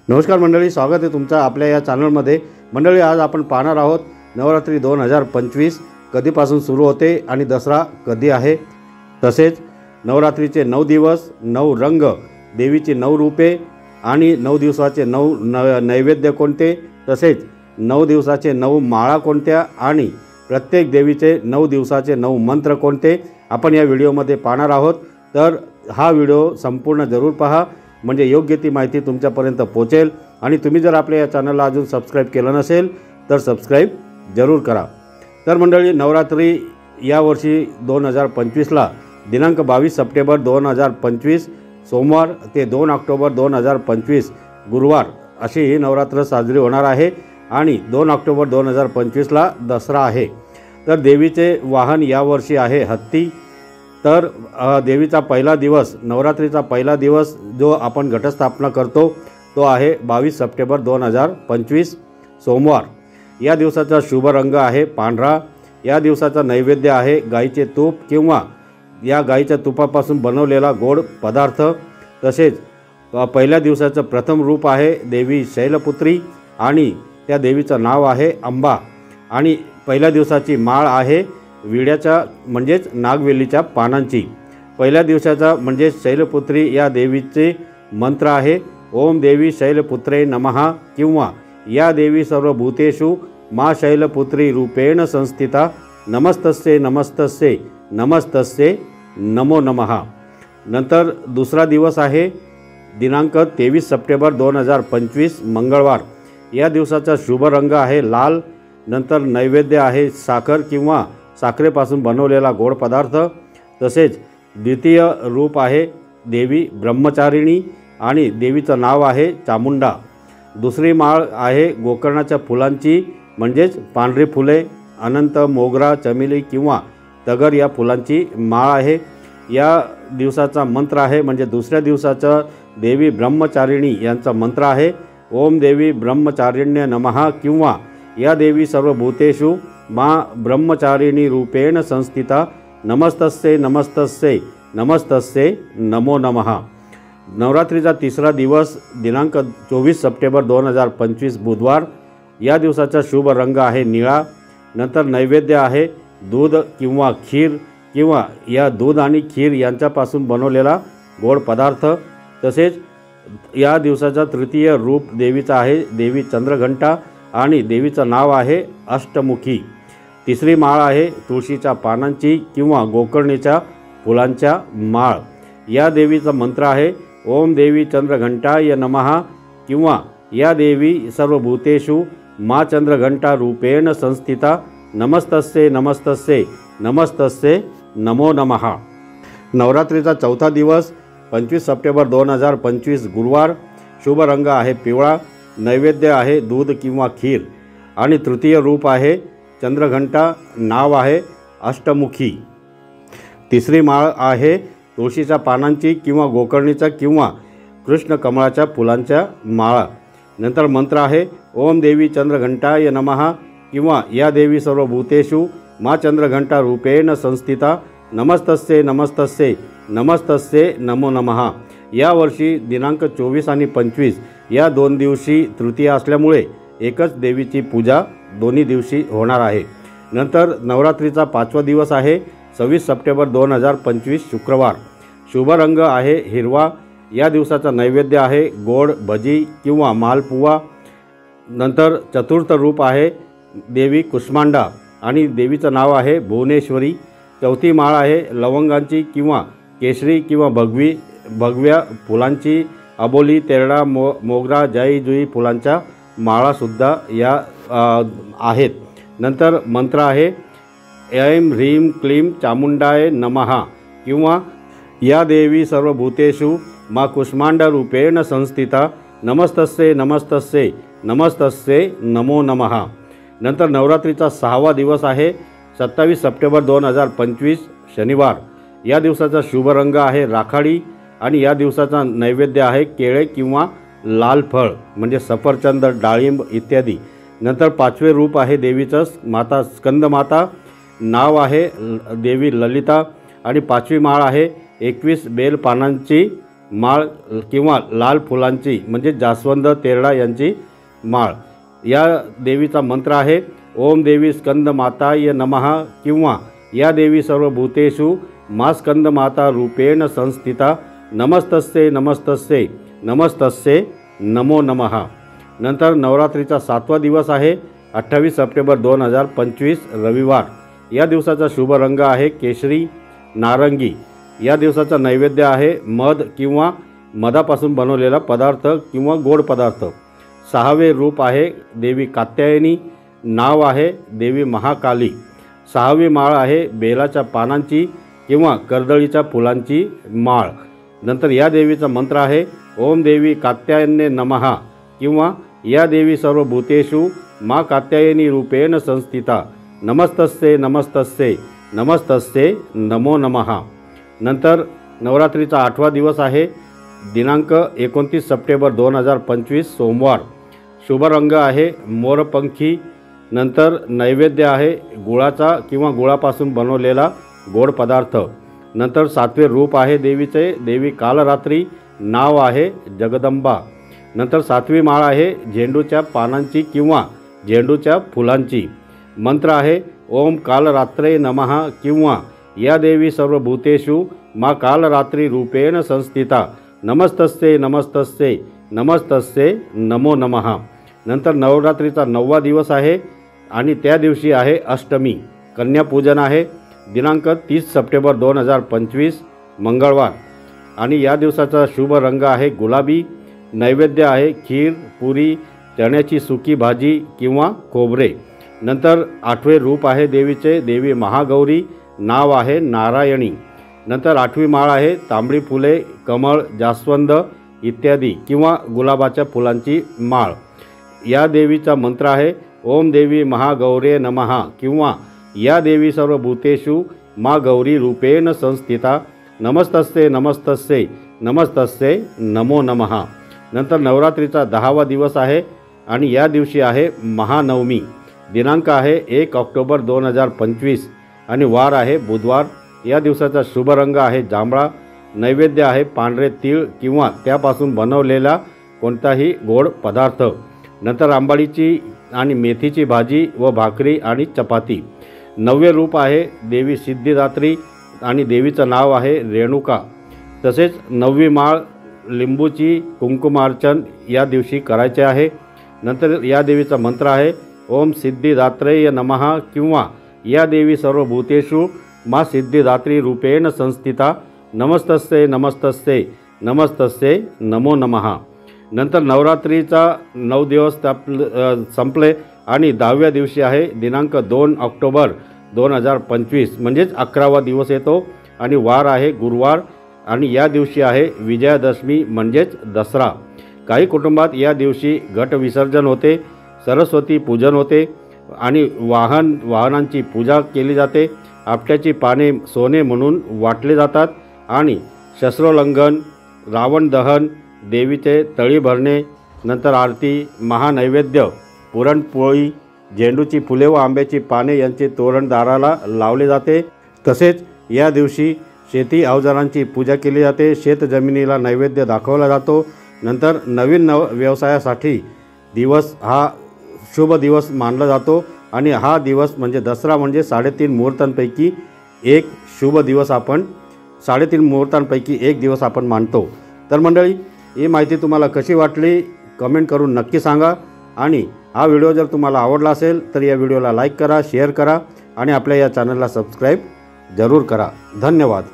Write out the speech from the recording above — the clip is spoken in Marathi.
नमस्कार मंडळी, स्वागत आहे तुमचं आपल्या या चॅनलमध्ये। मंडळी, आज आपण पाहणार आहोत नवरात्री 2025 कधीपासून सुरू होते आणि दसरा कधी आहे, तसेच नवरात्रीचे 9 दिवस, 9 रंग, देवीची 9 रूपे आणि 9 दिवसाचे 9 नैवेद्य कोणते, तसेच 9 दिवसाचे 9 माळा कोणत्या आणि प्रत्येक देवीचे 9 दिवसाचे 9 मंत्र कोणते आपण या व्हिडिओमध्ये पाहणार आहोत। तर हा व्हिडिओ संपूर्ण जरूर पहा, म्हणजे योग्य ती माहिती तुमच्यापर्यंत पोहोचेल। आणि तुम्ही जर आपल्या या चॅनलला अजून सबस्क्राईब केलं नसेल तर सबस्क्राईब जरूर करा। तर मंडळी, नवरात्री यावर्षी 2025ला दिनांक 22 सप्टेंबर 2025 सोमवार ते 2 ऑक्टोबर 2025 गुरुवार अशी ही नवरात्र साजरी होणार आहे आणि 2 ऑक्टोबर 2025ला दसरा आहे। तर देवीचे वाहन यावर्षी आहे हत्ती। तर देवीचा पहिला दिवस, नवरात्रीचा पहिला दिवस जो आपण घटस्थापना करतो तो आहे 22 सप्टेंबर 2025 सोमवार। या दिवसाचा शुभ रंग आहे पांढरा। या दिवसाचा नैवेद्य आहे गाईचे तूप किंवा या गाईच्या तुपापासून बनवलेला गोड पदार्थ। तसेच पहिल्या दिवसाचं प्रथम रूप आहे देवी शैलपुत्री आणि त्या देवीचं नाव आहे अंबा। आणि पहिल्या दिवसाची माळ आहे विड्याच्या म्हणजेच नागवेलीच्या पानांची। पहिल्या दिवसाचा म्हणजे शैलपुत्री या देवीचे मंत्र आहे ओम देवी शैलपुत्रे नमः किंवा या देवी सर्वभूतेषु मा शैलपुत्री रूपेण संस्थिता नमस्तस्ये नमस्तस्ये नमस्तस्ये नमो नमः। नंतर दुसरा दिवस आहे दिनांक 23 सप्टेंबर 2025 मंगळवार। या दिवसाचा शुभ रंग आहे लाल। नंतर नैवेद्य आहे साखर किंवा साखरेपासून बनवलेला गोड पदार्थ। तसेच द्वितीय रूप आहे देवी ब्रह्मचारिणी आणि देवीचं नाव आहे चामुंडा। दुसरी माळ आहे गोकर्णाच्या फुलांची म्हणजेच पांढरी फुले, अनंत, मोगरा, चमेली किंवा तगर या फुलांची माळ आहे। या दिवसाचा मंत्र आहे म्हणजे दुसऱ्या दिवसाचा देवी ब्रह्मचारिणी यांचा मंत्र आहे ओम देवी ब्रह्मचारिण्य नमः किंवा या देवी सर्वभूतेषु मा ब्रह्मचारिणी रूपेण संस्थिता नमस्तस्ये नमस्तस्ये नमस्तस्ये नमो नमः। नवरात्रीचा तिसरा दिवस दिनांक 24 सप्टेंबर 2025 बुधवार। या दिवसाचा शुभ रंग आहे निळा। नंतर नैवेद्य आहे दूध किंवा खीर किंवा या दूध आणि खीर यांच्यापासून बनवलेला गोड पदार्थ। तसेच या दिवसाचा तृतीय रूप देवीचा आहे देवी चंद्रघंटा आणि देवीचं नाव आहे अष्टमुखी। तिसरी माळ आहे तुळशीच्या पानांची किंवा गोकर्णीच्या फुलांच्या माळ। या देवीचा मंत्र आहे ओम देवी चंद्रघंटाय नमः किंवा या देवी सर्वभूतेषु मा चंद्रघंटा रूपेण संस्थिता नमस्तस्ये नमस्तस्ये नमस्तस्ये नमो नमः। नवरात्रीचा चौथा दिवस 25 सप्टेंबर 2025 गुरुवार। शुभ रंग आहे पिवळा। नैवेद्य आहे दूध किंवा खीर आणि तृतीय रूप आहे चंद्रघंटा, नाव आहे अष्टमुखी। तिसरी माळ आहे तुळशीच्या पानांची किंवा गोकर्णीच्या किंवा कृष्ण कमळाच्या फुलांच्या माळा। नंतर मंत्र आहे ओम देवी चंद्रघंटाय नमः किंवा या देवी सर्वभूतेषु मा चंद्रघंटा रूपेण संस्थिता नमस्तस्ये नमस्तस्ये नमस्तस्ये नमो नमः। यावर्षी दिनांक 24 आणि 25 या 2 दिवशी तृतीय असल्यामुळे एकच देवीची पूजा दोन्ही दिवशी होणार आहे। नंतर नवरात्रीचा 5वा दिवस आहे 26 सप्टेंबर 2025 शुक्रवार। शुभ रंग आहे हिरवा। या दिवसाचा नैवेद्य आहे गोड भजी किंवा मालपुवा। नंतर चतुर्थ रूप आहे देवी कुष्मांडा आणि देवीचं नाव आहे भुवनेश्वरी। चौथी माळ आहे लवंगांची किंवा केशरी किंवा भगव्या फुलांची। अबोली, तेरडा, मोगरा, जाई जुई फुलांच्या माळासुद्धा या आहेत। नंतर मंत्र आहे ऐं ह्रीं क्लीं चामुंडाय नमः किंवा या देवी सर्वभूतेषु मा कुष्मांड रूपेण संस्थिता नमस्तस्ये नमस्तस्ये नमस्तस्ये नमो नमः। नंतर नवरात्रीचा 6वा दिवस आहे 27 सप्टेंबर 2025 शनिवार। या दिवसाचा शुभ रंग आहे राखाडी आणि या दिवसाचा नैवेद्य आहे केळे किंवा लाल फळ म्हणजे सफरचंद, डाळिंब इत्यादी। नंतर 5वे रूप आहे देवीचं माता स्कंदमाता, नाव आहे देवी ललिता आणि 5वी माळ आहे 21 बेल पानांची माळ किंवा लाल फुलांची म्हणजे जास्वंद तेरडा यांची माळ। या देवीचा मंत्र आहे ओम देवी स्कंद माताय नमः किंवा या देवी सर्वभूतेषु मा स्कंद माता रूपेण संस्थिता नमस्तस्ये नमस्तस्ये नमस्तस्ये नमो नमः। नंतर नवरात्रीचा 7वा दिवस आहे 28 सप्टेंबर 2025 रविवार। या दिवसाचा शुभ रंग आहे केशरी नारंगी। या दिवसाचा नैवेद्य आहे मध किंवा मधापासून बनवलेला पदार्थ किंवा गोड पदार्थ। 6वे रूप आहे देवी कात्यायनी, नाव आहे देवी महाकाली। 6वी माळ आहे बेलाच्या पानांची किंवा कर्दळीच्या फुलांची माळ। नंतर या देवीचा मंत्र आहे ओम देवी कात्यायने नमः किंवा या देवी सर्वभूतेषु मा कात्यायनी रूपेण संस्थिता नमस्तस्ये नमस्तस्ये नमस्तस्ये नमो नमः। नंतर नवरात्रीचा 8वा दिवस आहे दिनांक 29 सप्टेंबर 2025 सोमवार। शुभ रंग आहे मोरपंखी। नंतर नैवेद्य आहे गुळाचा किंवा गुळापासून बनवलेला गोड पदार्थ। नंतर 7वे रूप आहे देवीचे देवी कालरात्री, नाव आहे जगदंबा। नंतर 7वी माळ आहे झेंडूच्या पानांची किंवा झेंडूच्या फुलांची। मंत्र आहे ओम कालरात्रे नमः किंवा या देवी सर्वभूतेषु मा कालरात्री रूपेण संस्थिता नमस्तस्ये नमस्तस्ये नमस्तस्ये नमो नमः। नंतर नवरात्रीचा 9वा दिवस आहे आणि त्या दिवशी आहे अष्टमी, कन्यापूजन आहे दिनांक 30 सप्टेंबर 2025 मंगळवार। आणि या दिवसाचा शुभ रंग आहे गुलाबी। नैवेद्य आहे खीर, पुरी, चण्याची सुकी भाजी किंवा खोबरे। नंतर 8वे रूप आहे देवीचे देवी महागौरी, नाव आहे नारायणी। नंतर 8वी माळ आहे तांबडी फुले, कमळ, जास्वंद इत्यादी किंवा गुलाबाच्या फुलांची माळ। या देवीचा मंत्र आहे ओम देवी महागौरे नमः किंवा या देवी सर्वभूतेषु मा गौरी रूपेण संस्थिता नमस्तस्ये नमस्तस्ये नमस्तस्ये नमो नमः। नंतर नवरात्रीचा 10वा दिवस आहे आणि या दिवशी आहे महानवमी। दिनांक आहे 1 ऑक्टोबर 2025 आणि वार आहे बुधवार। या दिवसाचा शुभ रंग आहे जांभळा। नैवेद्य आहे पांढरे तीळ किंवा त्यापासून बनवलेला कोणताही गोड पदार्थ। नंतर आंबाडीची आणि मेथीची भाजी व भाकरी आणि चपाती। 9वे रूप आहे देवी सिद्धिदात्री आणि देवीचं नाव आहे रेणुका। तसेच 9वी माळ लिंबूची कुंकुमार्चन या दिवशी करायचे आहे। नंतर या देवीचा मंत्र आहे ओम सिद्धिदात्रेय नमः किंवा या देवी सर्वभूतेषु मा सिद्धिदात्री रूपेण संस्थिता नमस्तस्ये नमस्तस्ये नमस्तस्ये नमो नमः। नंतर नवरात्रीचा 9 दिवस संपले आणि 10व्या दिवशी आहे दिनांक 2 ऑक्टोबर 2025 म्हणजेच 11वा दिवस येतो आणि वार आहे गुरुवार आणि या दिवशी आहे विजयादशमी म्हणजेच दसरा। काही कुटुंबात या दिवशी घट विसर्जन होते, सरस्वती पूजन होते आणि वाहनांची पूजा केली जाते। आपट्याची पाने सोने म्हणून वाटले जातात आणि शस्त्रोल्लंघन, रावण दहन, देवीचे तळी भरणे, नंतर आरती, महानैवेद्य, पुरणपोळी, झेंडूची फुले व आंब्याची पाने यांचे तोरण दाराला लावले जाते। तसेच या दिवशी शेती अवजारांची पूजा केली जाते, शेत जमिनीला नैवेद्य दाखवला जातो। नंतर नवीन व्यवसायासाठी दिवस हा शुभ दिवस मानला जातो आणि हा दिवस म्हणजे दसरा म्हणजे 3.5 मुहूर्तांपैकी एक शुभ दिवस आपण 3.5 मुहूर्तांपैकी एक दिवस आपण मानतो। तर मंडळी, ही माहिती तुम्हाला कशी वाटली कमेंट करून नक्की सांगा आणि हा व्हिडिओ जर तुम्हाला आवडला असेल तर या व्हिडिओला लाईक करा, शेअर करा आणि आपल्या या चॅनलला सबस्क्राईब जरूर करा। धन्यवाद।